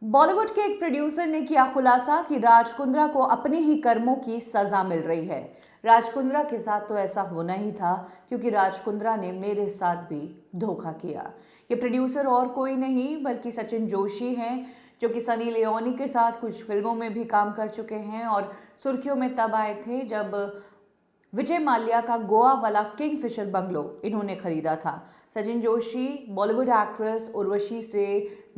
बॉलीवुड के एक प्रोड्यूसर ने किया खुलासा कि राज कुंद्रा को अपने ही कर्मों की सजा मिल रही है। राज कुंद्रा के साथ तो ऐसा होना ही था, क्योंकि राज कुंद्रा ने मेरे साथ भी धोखा किया। ये प्रोड्यूसर और कोई नहीं बल्कि सचिन जोशी हैं, जो कि सनी लियोनी के साथ कुछ फिल्मों में भी काम कर चुके हैं और सुर्खियों में तब आए थे जब विजय माल्या का गोवा वाला किंगफिशर बंगलो इन्होंने खरीदा था। सचिन जोशी बॉलीवुड एक्ट्रेस उर्वशी से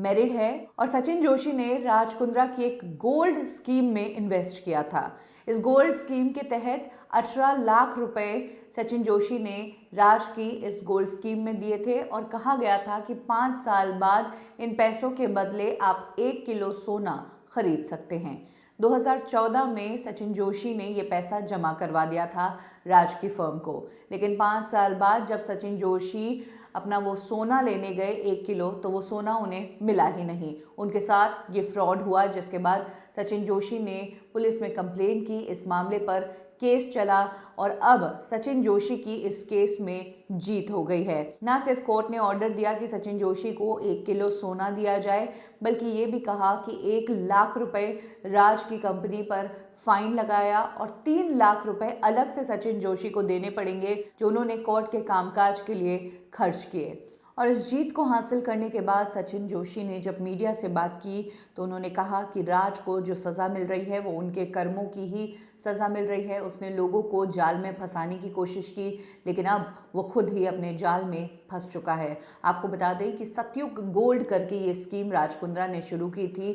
मैरिड है और सचिन जोशी ने राज कुंद्रा की एक गोल्ड स्कीम में इन्वेस्ट किया था। इस गोल्ड स्कीम के तहत 18 लाख रुपए सचिन जोशी ने राज की इस गोल्ड स्कीम में दिए थे और कहा गया था कि 5 साल बाद इन पैसों के बदले आप 1 किलो सोना खरीद सकते हैं। 2014 में सचिन जोशी ने ये पैसा जमा करवा दिया था राज की फर्म को, लेकिन 5 साल बाद जब सचिन जोशी अपना वो सोना लेने गए 1 किलो, तो वो सोना उन्हें मिला ही नहीं। उनके साथ ये फ्रॉड हुआ, जिसके बाद सचिन जोशी ने पुलिस में कंप्लेंट की। इस मामले पर केस चला और अब सचिन जोशी की इस केस में जीत हो गई है। ना सिर्फ कोर्ट ने ऑर्डर दिया कि सचिन जोशी को 1 किलो सोना दिया जाए, बल्कि ये भी कहा कि 1 लाख रुपए राज की कंपनी पर फाइन लगाया और 3 लाख रुपए अलग से सचिन जोशी को देने पड़ेंगे, जो उन्होंने कोर्ट के कामकाज के लिए खर्च किए। और इस जीत को हासिल करने के बाद सचिन जोशी ने जब मीडिया से बात की तो उन्होंने कहा कि राज को जो सज़ा मिल रही है वो उनके कर्मों की ही सज़ा मिल रही है। उसने लोगों को जाल में फंसाने की कोशिश की, लेकिन अब वो खुद ही अपने जाल में फंस चुका है। आपको बता दें कि सत्युग गोल्ड करके ये स्कीम राज कुंद्रा ने शुरू की थी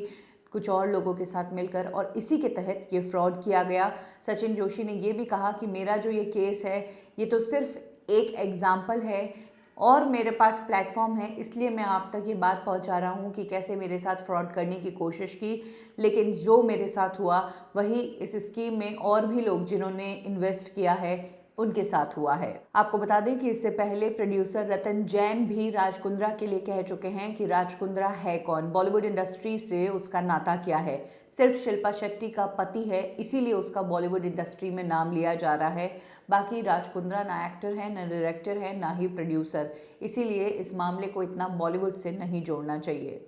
कुछ और लोगों के साथ मिलकर, और इसी के तहत ये फ्रॉड किया गया। सचिन जोशी ने ये भी कहा कि मेरा जो ये केस है ये तो सिर्फ एक एग्जाम्पल है और मेरे पास प्लेटफॉर्म है, इसलिए मैं आप तक ये बात पहुंचा रहा हूं कि कैसे मेरे साथ फ्रॉड करने की कोशिश की, लेकिन जो मेरे साथ हुआ वही इस स्कीम में और भी लोग जिन्होंने इन्वेस्ट किया है उनके साथ हुआ है। आपको बता दें कि इससे पहले प्रोड्यूसर रतन जैन भी राज कुंद्रा के लिए कह चुके हैं कि राज कुंद्रा है कौन, बॉलीवुड इंडस्ट्री से उसका नाता क्या है। सिर्फ शिल्पा शेट्टी का पति है, इसीलिए उसका बॉलीवुड इंडस्ट्री में नाम लिया जा रहा है। बाकी राज कुंद्रा ना एक्टर है, ना डायरेक्टर है, ना ही प्रोड्यूसर, इसीलिए इस मामले को इतना बॉलीवुड से नहीं जोड़ना चाहिए।